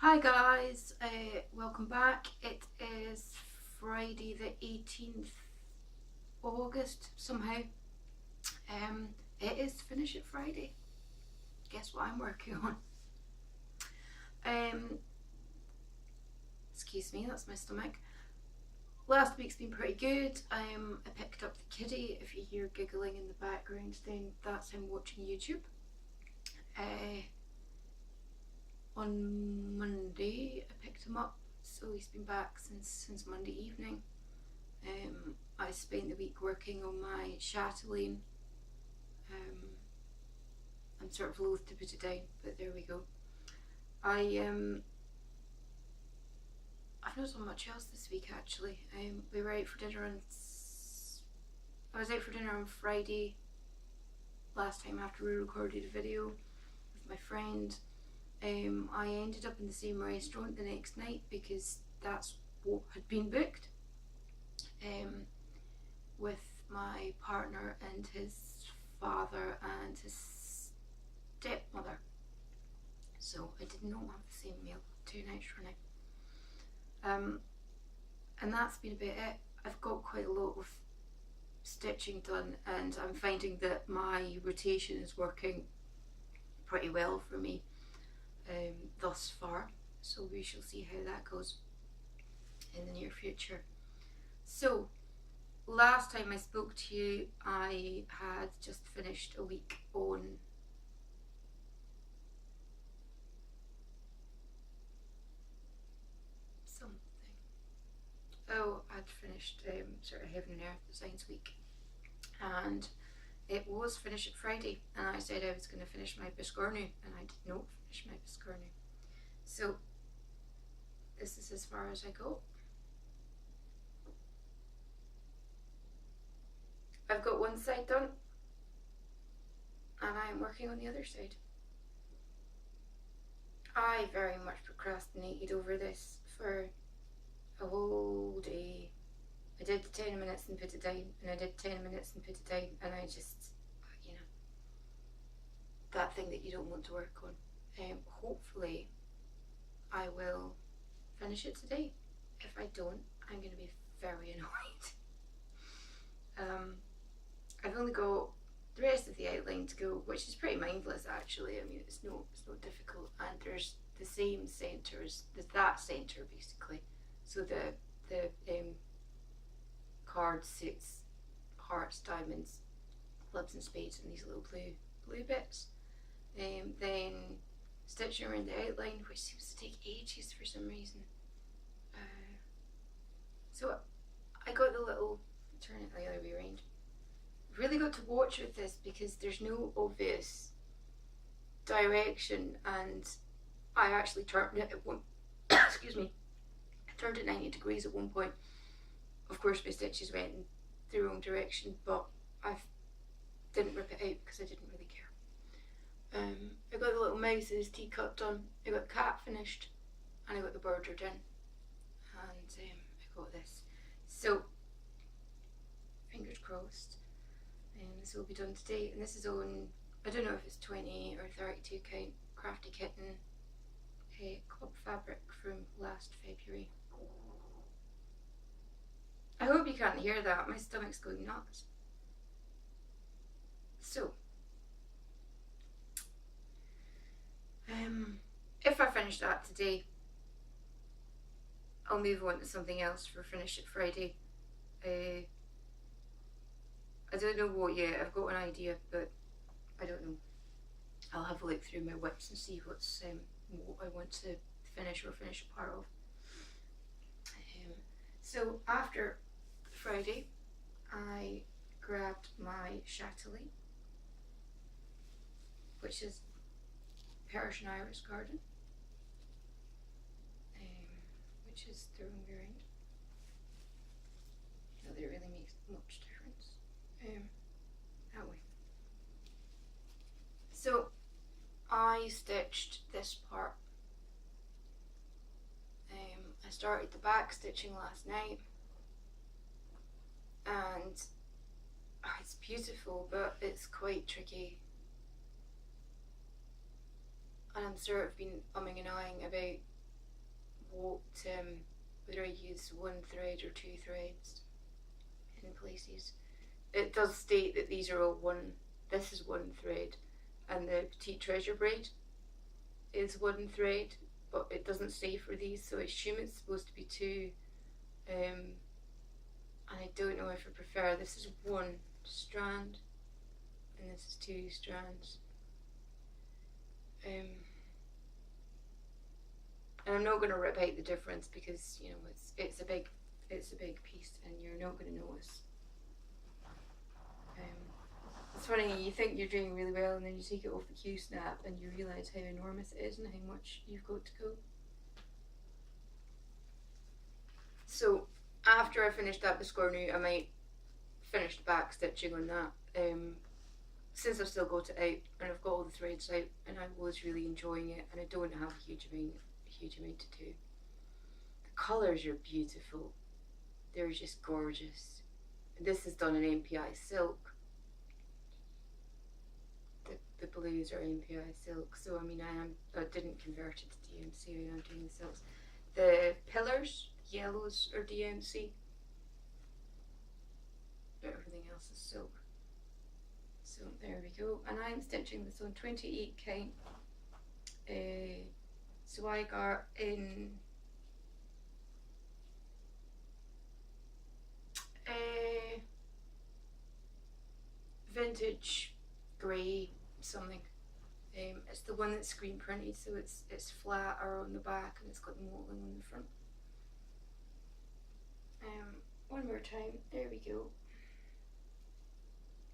Hi guys, welcome back. It is Friday the 18th August somehow. It is Finish It Friday. Guess what I'm working on? Excuse me, that's my stomach. Last week's been pretty good. I picked up the kitty. If you hear giggling in the background, then that's him watching YouTube. On Monday I picked him up, so he's been back since Monday evening. I spent the week working on my Chatelaine. I'm sort of loath to put it down, but there we go. I've not done much else this week actually. We were out for dinner on I was out for dinner on Friday last time after we recorded a video with my friend. I ended up in the same restaurant the next night because that's what had been booked, with my partner and his father and his stepmother. So I did not have the same meal 2 nights running. And that's been about it. I've got quite a lot of stitching done, and I'm finding that my rotation is working pretty well for me thus far, so we shall see how that goes in the near future. So last time I spoke to you, I had just finished a week on something. I'd finished sort of Heaven and Earth Designs Week, and it was Finish It Friday, and I said I was going to finish my Biscornu, and I did not finish my Biscornu. So this is as far as I go. I've got one side done, and I am working on the other side. I very much procrastinated over this for a whole day. I did 10 minutes and put it down, and I did 10 minutes and put it down, and I just, that thing that you don't want to work on. Hopefully I will finish it today. If I don't, I'm going to be very annoyed. I've only got the rest of the outline to go, which is pretty mindless actually. I mean, it's not difficult, and there's the same centres. There's that centre basically. So the cards, suits, hearts, diamonds, clubs and spades, and these little blue bits. Then stitching around the outline, which seems to take ages for some reason. So I got the little, turn it the other way around. I've really got to watch with this because there's no obvious direction, and I actually turned it at one excuse me, I turned it 90 degrees at one point. Of course my stitches went in the wrong direction, but I didn't rip it out because I didn't really care. I got the little mouse and his teacup done, I got the cat finished, and I got the border done, and I got this. So fingers crossed, this will be done today. And this is on, I don't know if it's 20 or 32 count Crafty Kitten club fabric from last February. I hope you can't hear that, my stomach's going nuts. So if I finish that today, I'll move on to something else for Finish It Friday. I don't know what yet. I've got an idea, but I don't know. I'll have a look through my whips and see what's what I want to finish or finish a part of. So after Friday, I grabbed my Chatelaine, which is Persian Iris Garden, which is the wrong way around. Not that it really makes much difference. That way. So I stitched this part. I started the back stitching last night, and it's beautiful, but it's quite tricky. And I'm sort of been umming and ahhing about what whether I use one thread or two threads in places. It does state that these are all one. This is one thread, and the petite treasure braid is one thread, but it doesn't say for these, so I assume it's supposed to be two. And I don't know if I prefer. This is one strand, and this is two strands. And I'm not going to rip out the difference because you know it's a big piece, and you're not going to notice. It's funny, you think you're doing really well, and then you take it off the Q-snap, and you realise how enormous it is and how much you've got to go. So after I finish that biscornu, I might finish the back stitching on that. Since I've still got it out and I've got all the threads out, and I was really enjoying it, and I don't have a huge amount to do. The colours are beautiful. They're just gorgeous. This is done in MPI silk. The blues are MPI silk, so I mean I didn't convert it to DMC. I am doing the silks. The pillars, yellows, are DMC. Everything else is silk. So there we go, and I'm stitching this on 28 count. So I got in vintage grey something. It's the one that's screen printed, so it's flatter on the back and it's got the mottling on the front. One more time, there we go.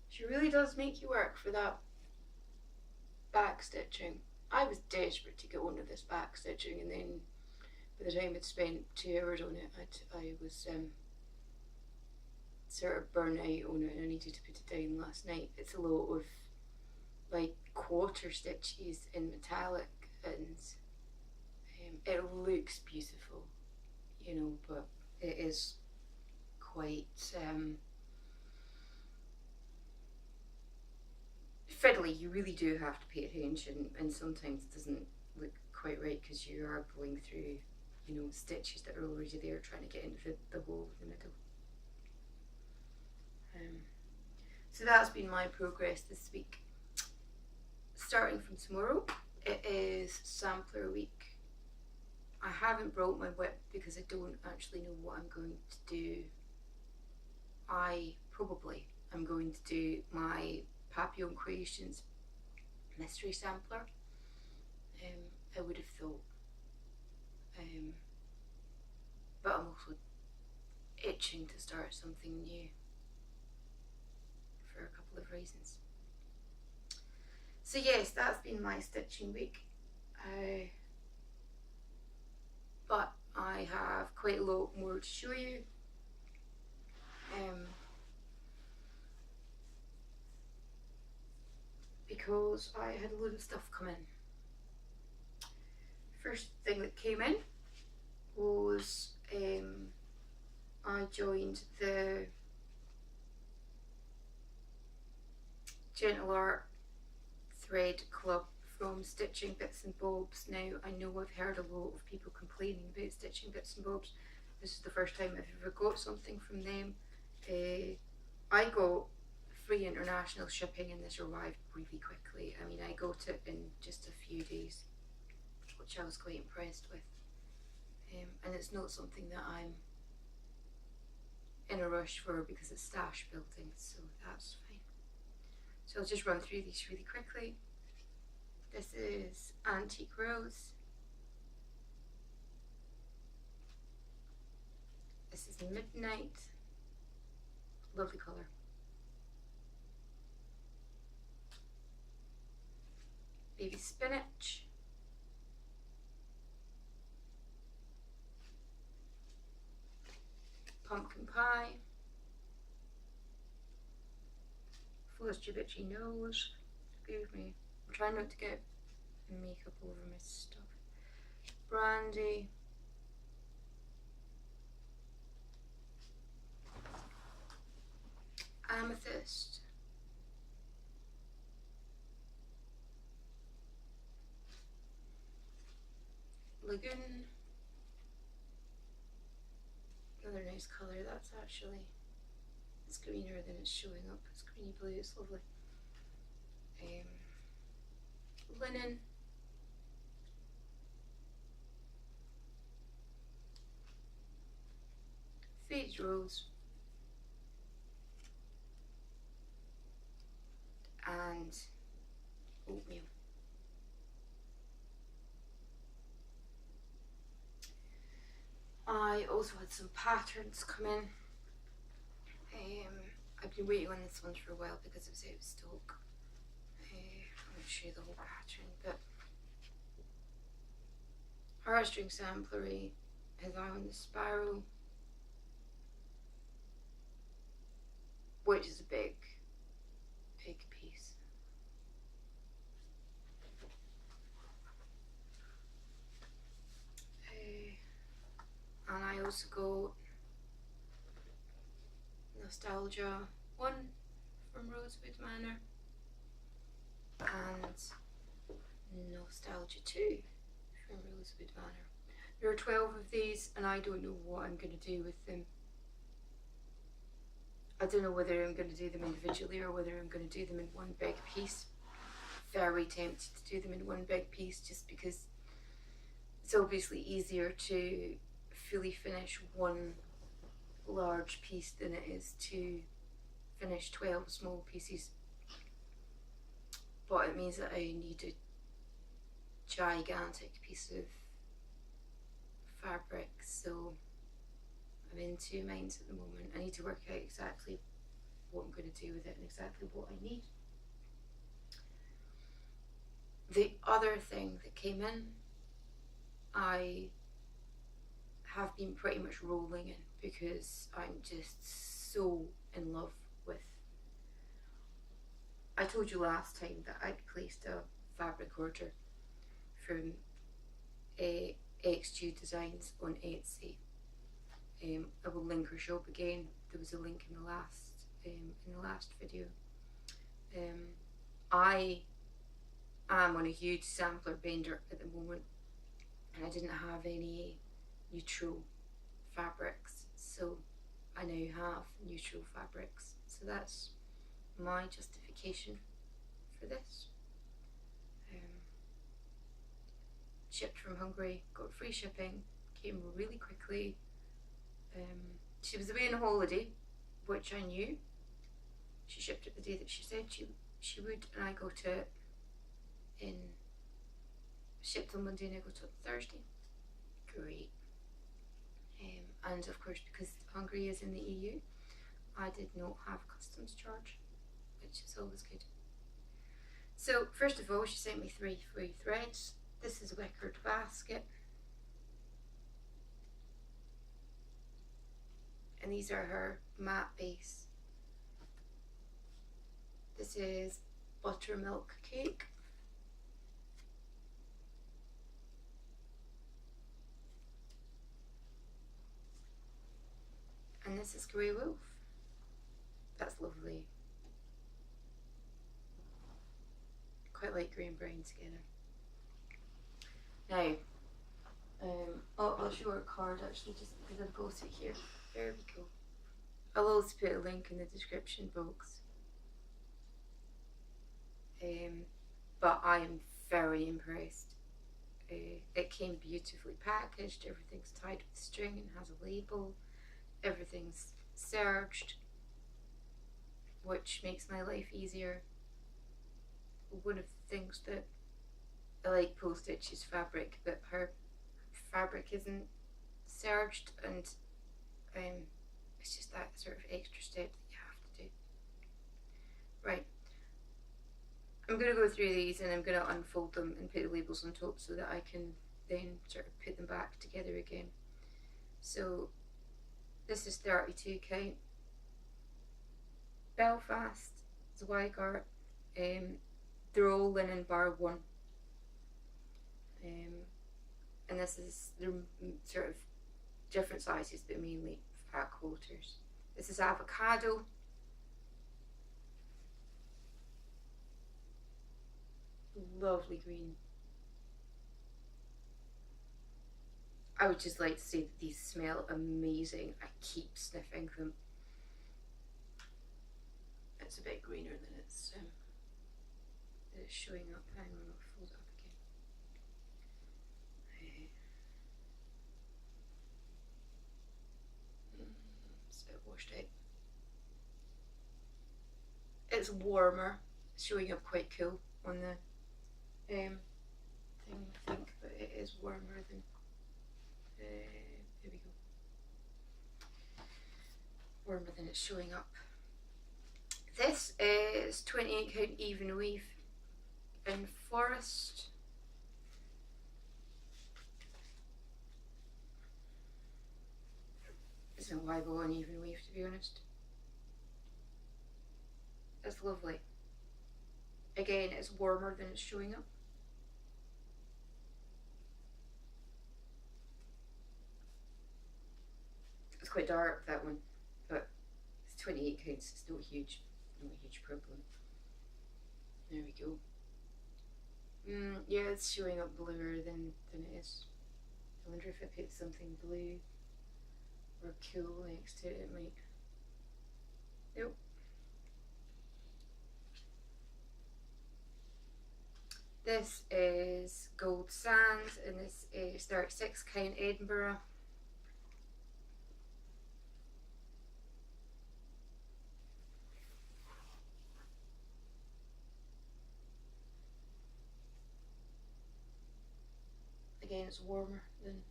She really does make you work for that back stitching. I was desperate to get onto this back stitching, and then by the time I'd spent 2 hours on it, I was sort of burnt out on it, and I needed to put it down last night. It's a lot of like quarter stitches in metallic, and it looks beautiful, you know, but it is quite fiddly. You really do have to pay attention, and sometimes it doesn't look quite right because you are pulling through, you know, stitches that are already there trying to get into the hole in the middle. So that's been my progress this week. Starting from tomorrow, it is sampler week. I haven't brought my whip because I don't actually know what I'm going to do. I probably am going to do my Papillon Creations mystery sampler. I would have thought. But I'm also itching to start something new for a couple of reasons. So yes, that's been my stitching week. But I have quite a lot more to show you. Because I had a load of stuff come in. First thing that came in was I joined the Gentle Art Thread Club from Stitching Bits and Bobs. Now I know I've heard a lot of people complaining about Stitching Bits and Bobs. This is the first time I've ever got something from them. I got free international shipping, and this arrived really quickly. I mean, I got it in just a few days, which I was quite impressed with. And it's not something that I'm in a rush for because it's stash building, so that's fine. So I'll just run through these really quickly. This is Antique Rose. This is Midnight. Lovely colour. Baby Spinach. Pumpkin Pie. Flosstube Nose. Excuse me. I'm trying not to get makeup over my stuff. Brandy. Amethyst. Lagoon. nice colour. That's actually, it's greener than it's showing up. It's greeny blue, it's lovely. Linen. Fades rose. And oatmeal. I also had some patterns come in. I've been waiting on this one for a while because it was out of stock. I'm going to show you the whole pattern, but heartstring samplery, His Eye on the Sparrow, which is a big piece. And I also got Nostalgia 1 from Rosewood Manor and Nostalgia 2 from Rosewood Manor. There are 12 of these and I don't know what I'm going to do with them. I don't know whether I'm going to do them individually or whether I'm going to do them in one big piece. Very tempted to do them in one big piece just because it's obviously easier to fully finish one large piece than it is to finish 12 small pieces. But it means that I need a gigantic piece of fabric, so I'm in two minds at the moment. I need to work out exactly what I'm going to do with it and exactly what I need. The other thing that came in, I have been pretty much rolling in because I'm just so in love with. I told you last time that I'd placed a fabric order from XG Designs on Etsy. I will link her shop again. There was a link in the last video. I am on a huge sampler bender at the moment, and I didn't have any neutral fabrics, so I now have neutral fabrics. So that's my justification for this. Shipped from Hungary, got free shipping, came really quickly. She was away on a holiday, which I knew. She shipped it the day that she said she would, and I got it shipped on Monday and I got it on Thursday. Great. And of course, because Hungary is in the EU, I did not have a customs charge, which is always good. So first of all, she sent me 3 free threads. This is a wickered basket, and these are her matte base. This is buttermilk cake. And this is Grey Wolf. That's lovely. Quite like grey and brown together. Now, I'll show her card actually just because I've got it here. There we go. I'll also put a link in the description box. But I am very impressed. It came beautifully packaged, everything's tied with string and has a label. Everything's serged, which makes my life easier. One of the things that I like Post-Stitch is fabric, but her fabric isn't serged, and it's just that sort of extra step that you have to do. Right, I'm going to go through these and I'm going to unfold them and put the labels on top so that I can then sort of put them back together again. So this is 32 count. Belfast, Zweigart, they're all linen bar 1. And this is, they're sort of different sizes but mainly fat quarters. This is avocado. Lovely green. I would just like to say that these smell amazing. I keep sniffing them. It's a bit greener than it's showing up. Hang on, I'll fold it up again. It's a bit washed out. It's warmer. It's showing up quite cool on the thing, I think, but it is warmer than. Here we go. Warmer than it's showing up. This is 28 count even weave in forest. It's no why go on even weave, to be honest. It's lovely. Again, it's warmer than it's showing up. It's quite dark, that one, but it's 28 counts. It's not a huge problem. There we go. Yeah, it's showing up bluer than it is. I wonder if I put something blue or cool next to it, it might. Nope. This is Gold Sands, and this is 36 count Edinburgh. Again, it's warmer than,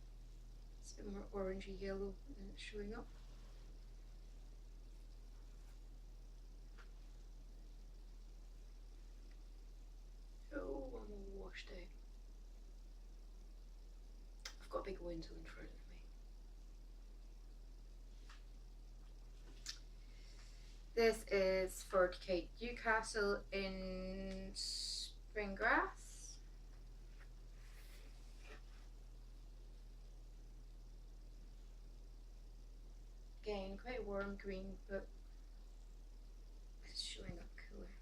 it's a bit more orangey yellow than it's showing up. Oh, I'm all washed out. I've got a big window in front of me. This is 40 count Newcastle in spring grass. Again, quite warm green, but it's showing up cooler.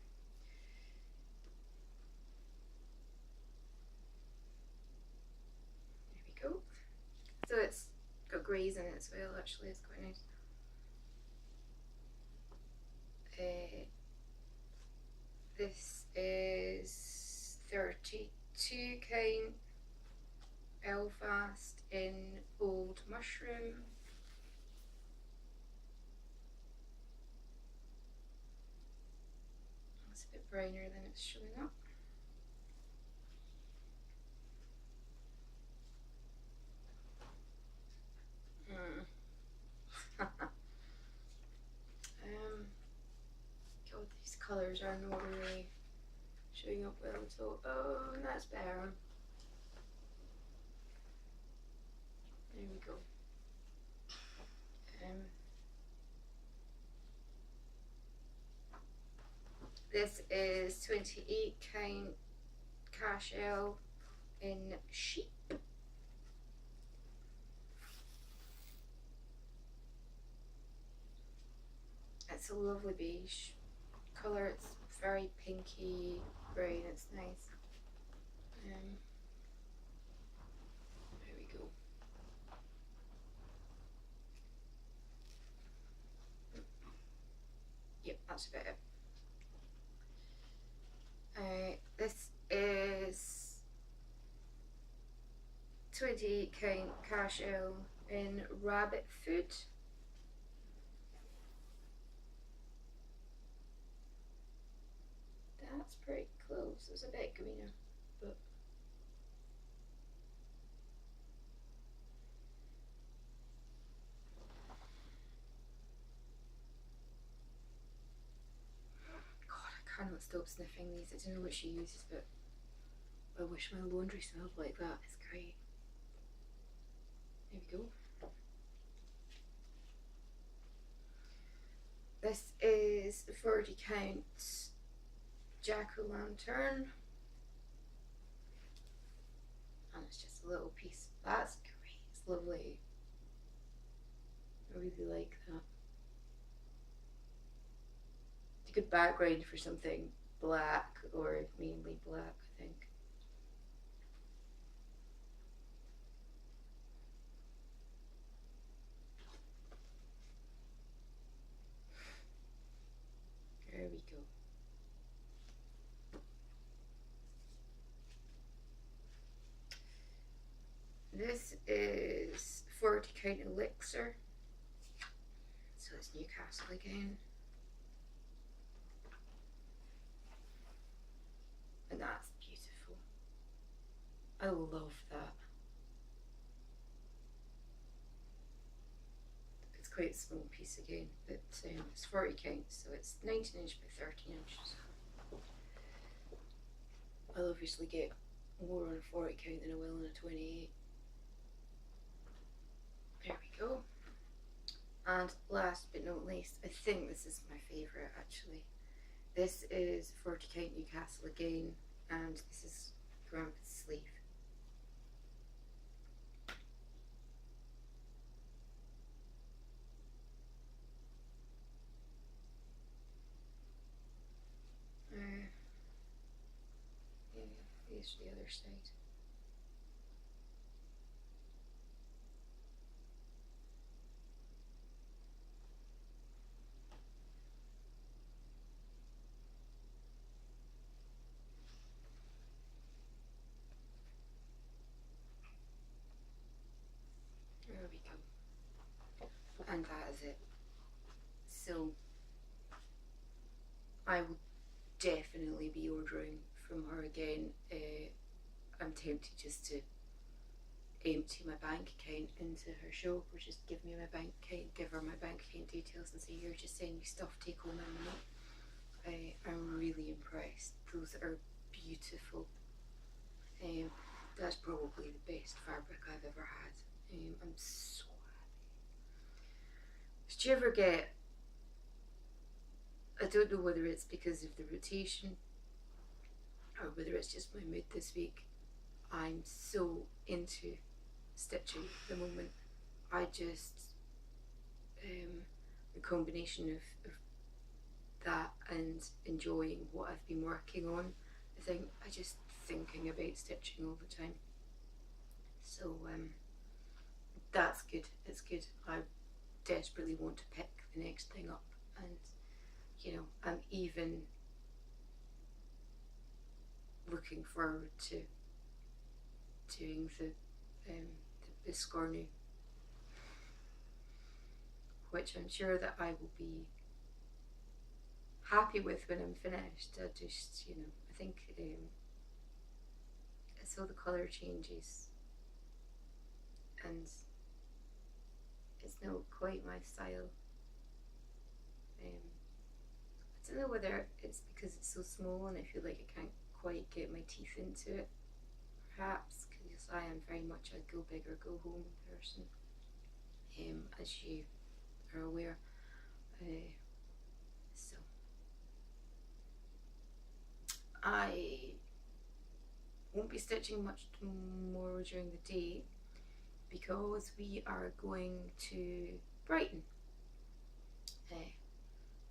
There we go. So it's got greys in it as well, actually, it's quite nice. This is 32 count Belfast in Old Mushroom. It's a bit browner than it's showing up. God, these colours are not really showing up well at all. Oh, that's better. There we go. This is 28 count Cashel in Sheep. It's a lovely beige colour. It's very pinky brown. It's nice. There we go. Yep, that's about it. This is 28 count Cashel in Rabbit Food. That's pretty close. It's a bit greener, but God, I cannot stop sniffing these. I don't know what she uses, but I wish my laundry smelled like that. It's great. There we go. This is 40 count Jack-o'-lantern, and it's just a little piece. That's great. It's lovely. I really like that. It's a good background for something black, or mainly black, I think. This is 40 count elixir. So it's Newcastle again. And that's beautiful. I love that. It's quite a small piece again, but it's 40 count, so it's 19 inch by 13 inches. I'll obviously get more on a 40 count than I will on a 28. There we go. And last but not least, I think this is my favourite actually. This is 40 count Newcastle again, and this is Grandpa's sleeve. Here's the other side. There we go. And that is it. So I will definitely be ordering from her again. I'm tempted just to empty my bank account into her shop, or just give her my bank account details and say, here, just send me stuff, take all my money. I'm really impressed. Those are beautiful. That's probably the best fabric I've ever had. I'm so happy. Did you ever get, I don't know whether it's because of the rotation or whether it's just my mood this week, I'm so into stitching at the moment. I just, the combination of that and enjoying what I've been working on, I just thinking about stitching all the time. So that's good. It's good. I desperately want to pick the next thing up, and you know, I'm even looking forward to doing the scornu, which I'm sure that I will be happy with when I'm finished. I just, you know, I think it's all the colour changes, and it's not quite my style. I don't know whether it's because it's so small and I feel like I can't quite get my teeth into it, perhaps because I am very much a go big or go home person, as you are aware. So I won't be stitching much more during the day because we are going to Brighton,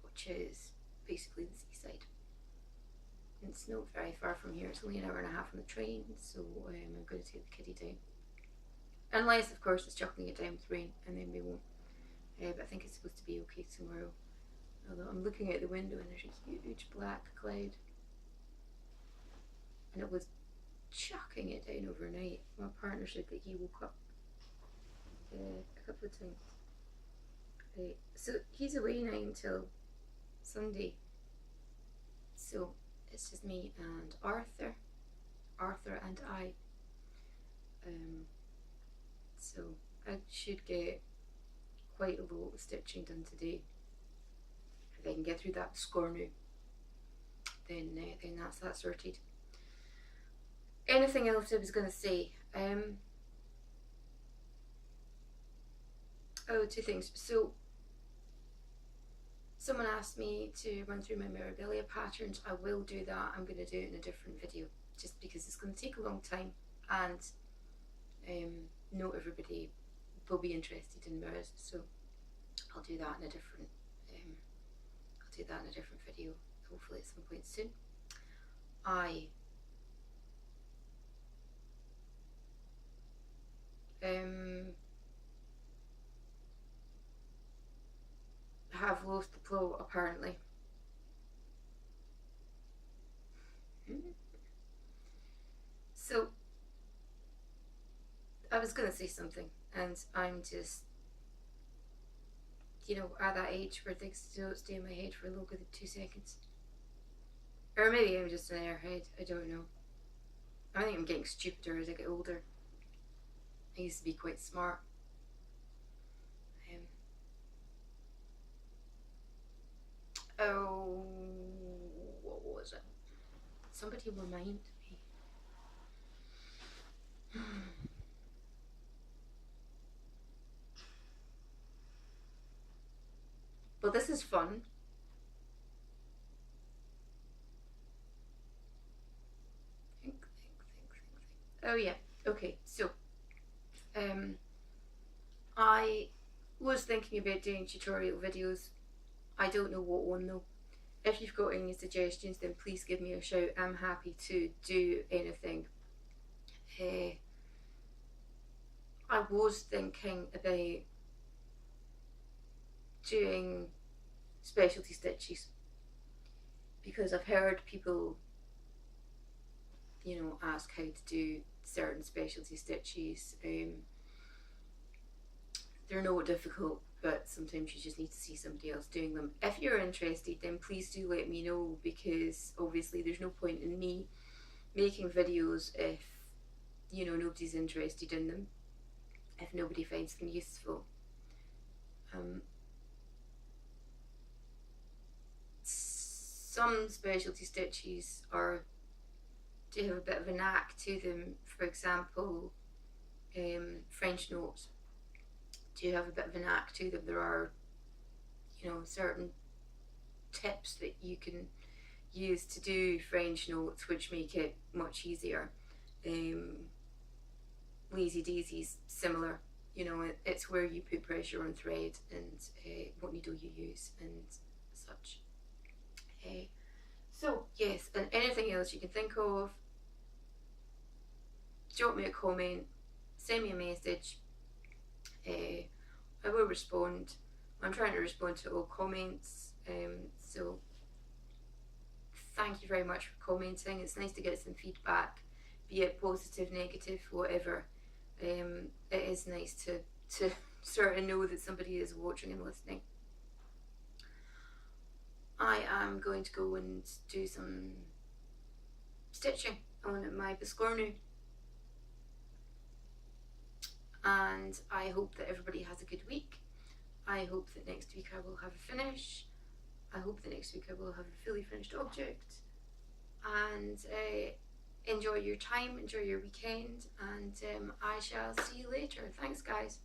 which is basically the seaside. It's not very far from here. It's only an hour and a half on the train, so I'm going to take the kiddie down. Unless, of course, it's chucking it down with rain, and then we won't. But I think it's supposed to be okay tomorrow. Although I'm looking out the window and there's a huge black cloud. And it was chucking it down overnight. My partner said that he woke up a couple of times. So he's away now until Sunday. So it's just me and Arthur and I. So I should get quite a lot of stitching done today. If I can get through that scornu, then that's that sorted. Anything else I was going to say? Oh, two things. So someone asked me to run through my Mirabilia patterns. I will do that. I'm going to do it in a different video, just because it's going to take a long time, and not everybody will be interested in mirrors. So I'll do that in a different. I'll do that in a different video, hopefully at some point soon. I have lost the plot, apparently. So I was going to say something, and I'm just, you know, at that age where things don't stay in my head for longer than 2 seconds. Or maybe I'm just an airhead, I don't know. I think I'm getting stupider as I get older. I used to be quite smart. Oh, what was it? Somebody remind me. Well, this is fun. Think. Oh yeah. Okay. So, I was thinking about doing tutorial videos. I don't know what one though. If you've got any suggestions, then please give me a shout. I'm happy to do anything. I was thinking about doing specialty stitches because I've heard people, you know, ask how to do certain specialty stitches. They're not difficult, but sometimes you just need to see somebody else doing them. If you're interested, then please do let me know, because obviously there's no point in me making videos if, you know, nobody's interested in them, if nobody finds them useful. Some specialty stitches do have a bit of a knack to them. For example, French knots do have a bit of a knack to them. There are, you know, certain tips that you can use to do French knots which make it much easier. Lazy Daisy's similar, you know, it's where you put pressure on thread and what needle you use and such. So yes, and anything else you can think of, drop me a comment, send me a message. I will respond. I'm trying to respond to all comments, so thank you very much for commenting. It's nice to get some feedback, be it positive, negative, whatever. It is nice to sort of know that somebody is watching and listening. I am going to go and do some stitching on my Biscornu, and I hope that everybody has a good week. I hope that next week I will have a finish. I hope that next week I will have a fully finished object. And enjoy your time, enjoy your weekend, and I shall see you later. Thanks, guys.